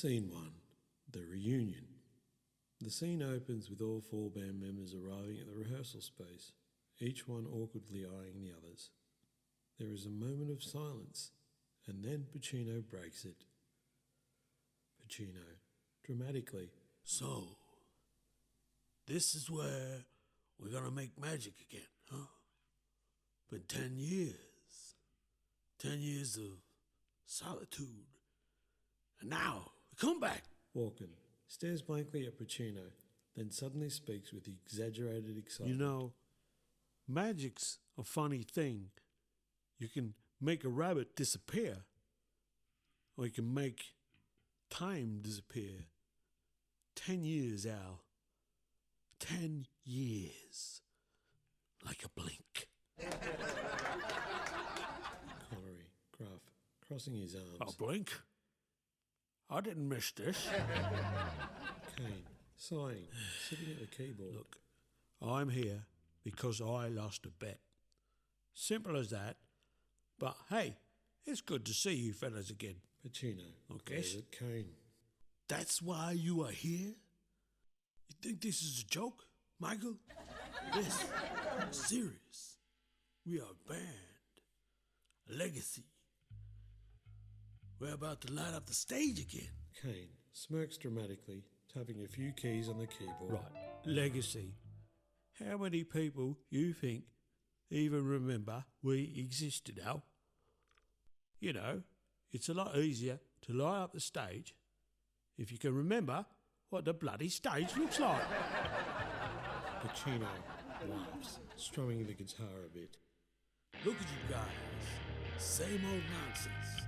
Scene 1. The Reunion. The scene opens with all 4 band members arriving at the rehearsal space, each one awkwardly eyeing the others. There is a moment of silence, and then Pacino breaks it. Pacino, dramatically. So, this is where we're gonna make magic again, huh? Been 10 years. 10 years of solitude. And now, we come back. Walken stares blankly at Pacino, then suddenly speaks with exaggerated excitement. You know, magic's a funny thing. You can make a rabbit disappear, or you can make time disappear. 10 years, Al. 10 years. Like a blink. Connery, gruff, crossing his arms. A blink? I didn't miss this. Kane, sighing, sitting at the keyboard. Look, I'm here because I lost a bet. Simple as that. But hey, it's good to see you fellas again. Pacino, Okay. glares at Kane. That's why you are here? You think this is a joke, Michael? This is serious. We are a band. A legacy. We're about to light up the stage again. Kane smirks dramatically, tapping a few keys on the keyboard. Right, legacy. How many people you think even remember we existed, Al? You know, it's a lot easier to light up the stage if you can remember what the bloody stage looks like. Pacino laughs, strumming the guitar a bit. Look at you guys. Same old nonsense.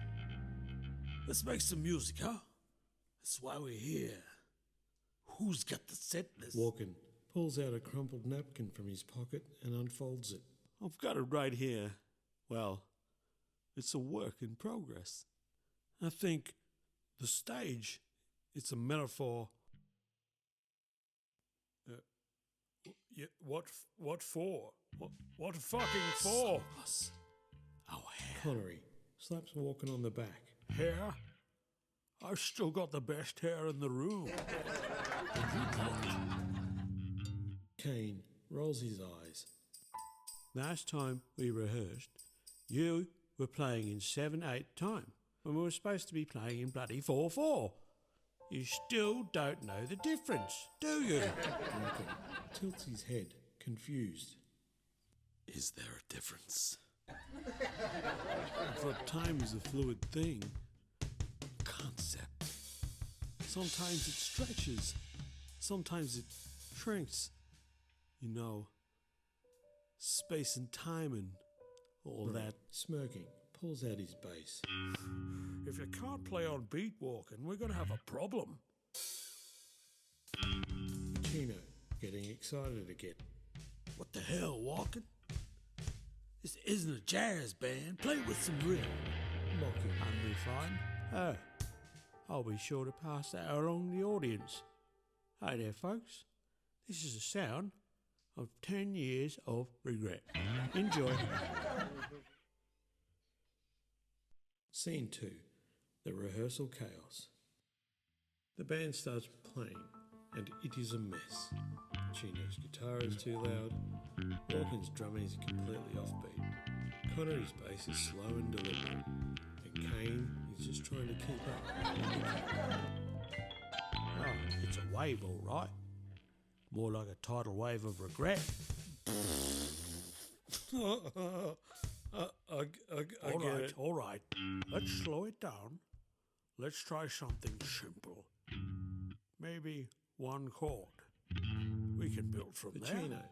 Let's make some music, huh? That's why we're here. Who's got the set list? Walken pulls out a crumpled napkin from his pocket and unfolds it. I've got it right here. Well, it's a work in progress. I think the stage, it's a metaphor. Yeah, what for? What fucking for? Us. Our hair. Connery slaps Walken on the back. Hair? I've still got the best hair in the room. Kane rolls his eyes. Last time we rehearsed, you were playing in 7/8 time, when we were supposed to be playing in bloody 4/4. You still don't know the difference, do you? Walken tilts his head, confused. Is there a difference? I thought time is a fluid thing. Concept. Sometimes it stretches. Sometimes it shrinks. You know, space and time and all that. Smirking, pulls out his bass. If you can't play on beat walking, we're going to have a problem. Pacino, getting excited again. What the hell, walking? This isn't a jazz band. Play with some rhythm. Mocking. Unrefined? Oh, I'll be sure to pass that along the audience. Hey there, folks. This is the sound of 10 years of regret. Enjoy. Scene 2. The rehearsal chaos. The band starts playing, and it is a mess. Pacino's guitar is too loud. Walken's drumming is completely offbeat. Connery's bass is slow and deliberate. And Kane is just trying to keep up. Oh, it's a wave, all right. More like a tidal wave of regret. I get it. All right. Let's slow it down. Let's try something simple. Maybe one chord. We can build from there. Pacino,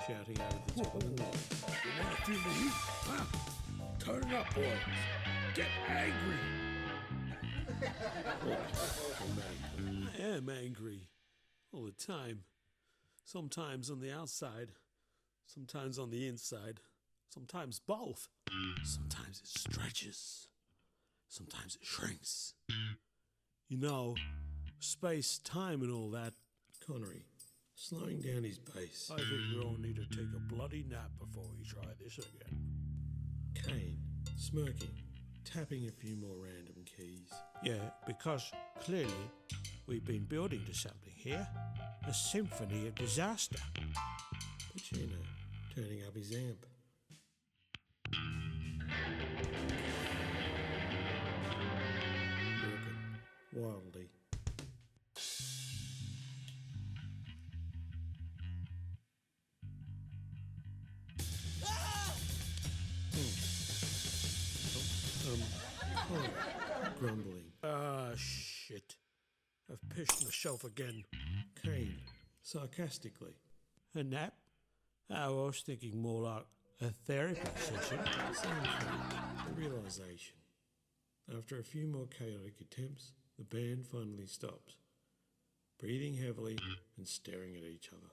shouting out of the top of the night. You want to feel the heat? Huh? Turn it up, boys. Get angry. I am angry. All the time. Sometimes on the outside. Sometimes on the inside. Sometimes both. Sometimes it stretches. Sometimes it shrinks. You know, space, time and all that. Connery, slowing down his bass. I think we all need to take a bloody nap before we try this again. Kane, smirking, tapping a few more random keys. keys. Yeah, because clearly we've been building to something here. A symphony of disaster. Pacino, turning up his amp. Walking, wildly. Grumbling. Ah, shit. I've pissed myself again. Kane, sarcastically. A nap? I was thinking more like a therapy session. The realisation. After a few more chaotic attempts, the band finally stops, breathing heavily and staring at each other.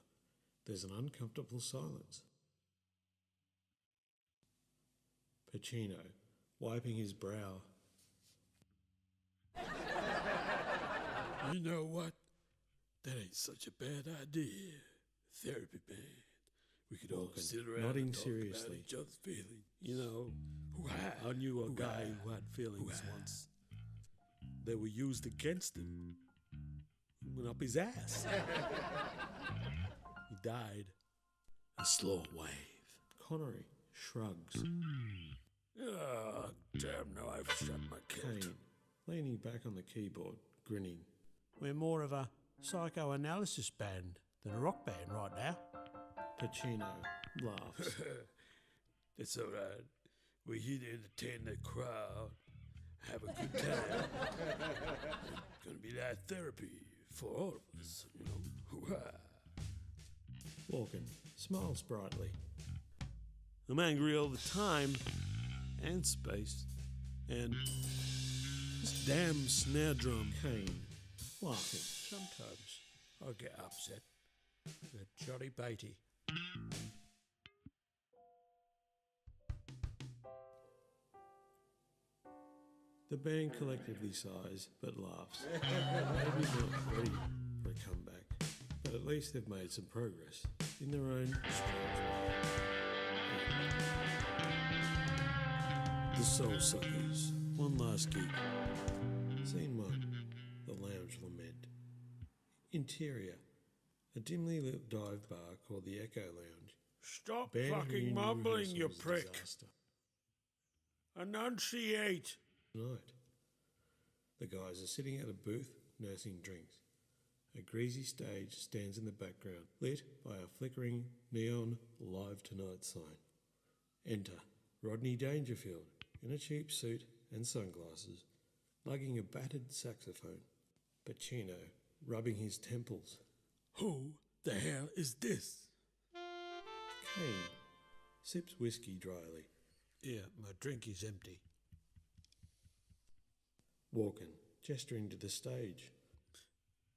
There's an uncomfortable silence. Pacino, wiping his brow. You know what? That ain't such a bad idea. Therapy band. We could all Walken, sit around nodding and talk seriously. about each other's feelings. You know, Hoo-ha. I knew a Hoo-ha. guy who had feelings Hoo-ha. once. They were used against him. He went up his ass. He died. A slow wave. Connery shrugs. Ah, damn, now I've shut my kilt. Kane, leaning back on the keyboard, grinning. We're more of a psychoanalysis band than a rock band right now. Pacino laughs. It's all right. We're here to entertain the crowd, have a good time. It's gonna be like therapy for all of us, you know. Hoo-ha. Walken smiles brightly. I'm angry all the time, and space, and this damn snare drum. Kane, laughing. Sometimes I get upset with Johnny Beatty. The band collectively sighs but laughs. Maybe not ready for a comeback, but at least they've made some progress in their own strange way. The Soul Suckers. One last gig. Scene 1. The Lounge Lament. Interior. A dimly lit dive bar called the Echo Lounge. Stop Band fucking reunion mumbling, rehearsal you was a prick. disaster. Enunciate. Night. The guys are sitting at a booth nursing drinks. A greasy stage stands in the background, lit by a flickering neon Live Tonight sign. Enter Rodney Dangerfield in a cheap suit and sunglasses, lugging a battered saxophone. Pacino rubbing his temples. Who the hell is this? Kane sips whiskey dryly. Yeah, my drink is empty. Walken gesturing to the stage.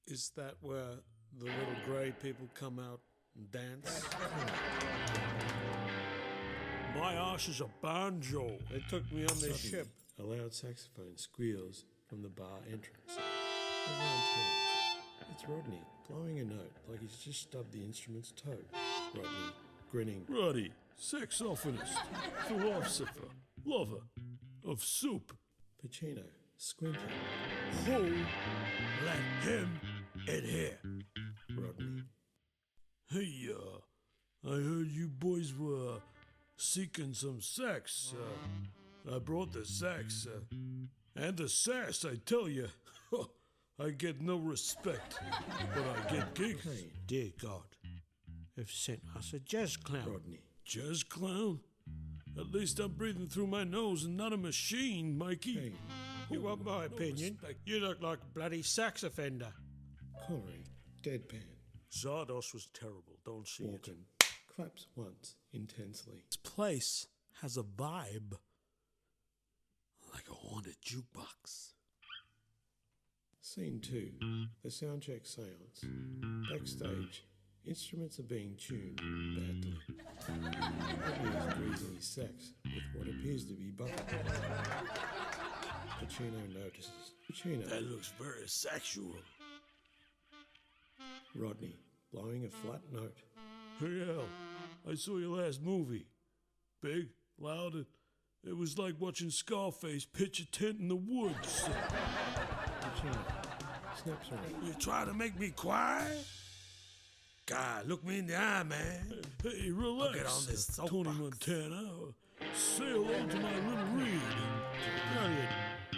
Is that where the little grey people come out and dance? My arse is a banjo. They took me on their Suddenly, ship. a loud saxophone squeals from the bar entrance. Everyone turns. It's Rodney, blowing a note like he's just stubbed the instrument's toe. Rodney, grinning. Roddy, saxophonist, philosopher, lover of soup. Pacino, squinting. Who let him in here? Rodney, Hey, I heard you boys were seeking some sex. I brought the sax, and the sass, I tell you. I get no respect, but I get gigs. Kane, Dear God, they've sent us a jazz clown. Rodney, Jazz clown? At least I'm breathing through my nose and not a machine, Mikey. Kane, You want my opinion? respect. You look like a bloody sax offender. Connery, deadpan. Zardos was terrible, don't see it. Walken claps once, intensely. This place has a vibe. Like a haunted jukebox. Scene 2. The soundcheck seance. Backstage, instruments are being tuned badly. Rodney is greasing his sax with what appears to be butter. Pacino notices. Pacino, That looks very sexual. Rodney, blowing a flat note. Hey, Al, I saw your last movie. Big, loud, It was like watching Scarface pitch a tent in the woods. Pacino snaps around. You try to make me quiet? God, look me in the eye, man. Hey, relax. Get on this soapbox. Tony Montana. Say hello to my little Reed. Brilliant.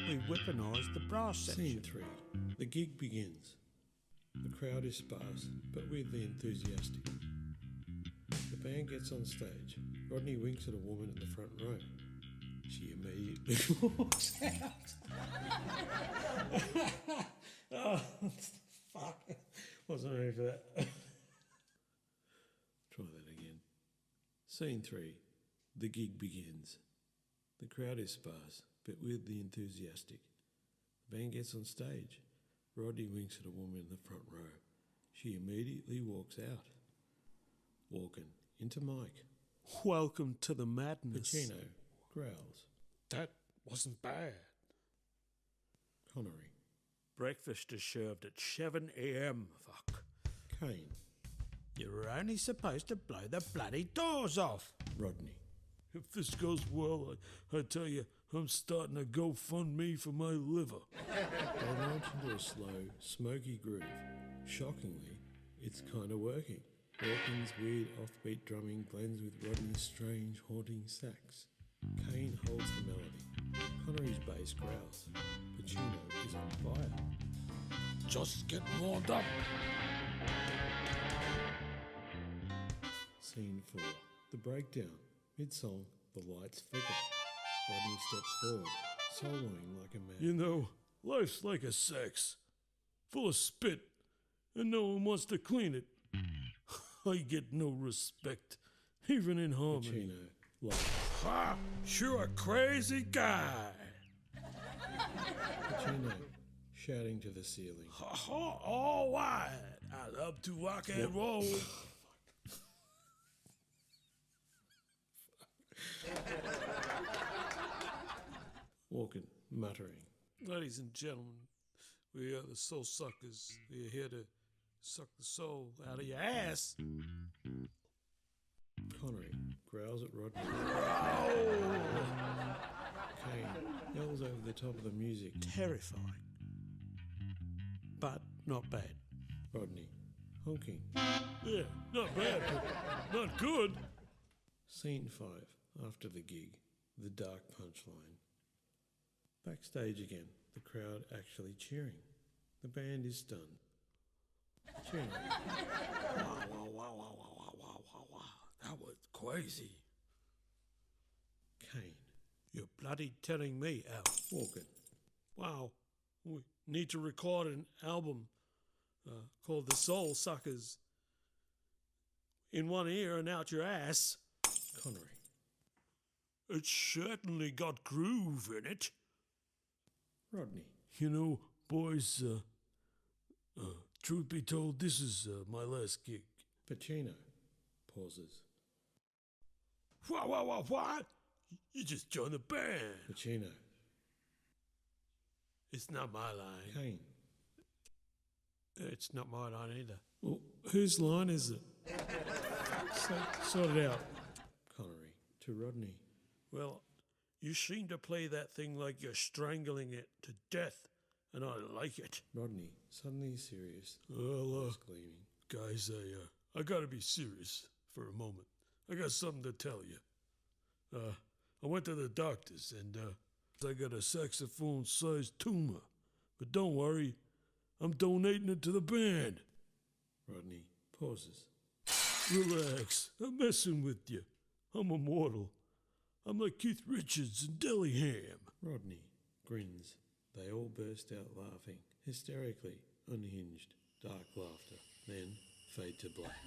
We weaponised the brass section. Scene 3. The gig begins. The crowd is sparse, but weirdly enthusiastic. The band gets on stage. Rodney winks at a woman in the front row. She immediately walks out. Oh, fuck. Wasn't ready for that. Try that again. Scene 3. The gig begins. The crowd is sparse, but weirdly enthusiastic. The band gets on stage. Rodney winks at a woman in the front row. She immediately walks out. Walking into Mike. Welcome to the madness. Pacino growls. That wasn't bad. Connery. Breakfast is served at 7 a.m. Fuck. Kane. You were only supposed to blow the bloody doors off. Rodney. If this goes well, I tell you, I'm starting a GoFundMe for my liver. They launch into a slow, smoky groove. Shockingly, it's kind of working. Walken's weird offbeat drumming blends with Rodney's strange, haunting sax. Kane holds the melody. Connery's bass growls. Pacino is on fire. Just getting warmed up. Scene 4. The breakdown. Mid-song, the lights flicker. Rodney steps forward, soloing like a man. You know, life's like a sex. Full of spit, and no one wants to clean it. I get no respect, even in harmony. Pacino laughs. Ha! You're a crazy guy. Pacino shouting to the ceiling. Ha ha! All right. I love to rock and roll. Walken, muttering. Ladies and gentlemen, we are the soul suckers. We are here to suck the soul out of your ass. Connery growls at Rodney. Kane yells over the top of the music. Terrifying. But not bad. Rodney honking. Yeah, not bad, but not good. Scene 5. After the gig, the dark punchline. Backstage again, the crowd actually cheering. The band is stunned. Cheering. Wow, wow, wow, wow, wow, wow, wow, wow, wow. That was crazy. Kane. You're bloody telling me, Al. Walken. Wow. We need to record an album called The Soul Suckers. In one ear and out your ass. Connery. It's certainly got groove in it. Rodney. You know, boys, truth be told, this is my last gig. Pacino pauses. What? You just joined the band. Pacino. It's not my line. Kane. It's not my line either. Well, whose line is it? Sort it out. Connery to Rodney. Well, you seem to play that thing like you're strangling it to death, and I like it. Rodney, suddenly serious. Well, eyes gleaming. guys, I gotta be serious for a moment. I got something to tell you. I went to the doctors, and I got a saxophone-sized tumor. But don't worry, I'm donating it to the band. Rodney pauses. Relax, I'm messing with you. I'm immortal. I'm like Keith Richards and Dillingham. Rodney grins. They all burst out laughing, hysterically, unhinged, dark laughter. Then fade to black.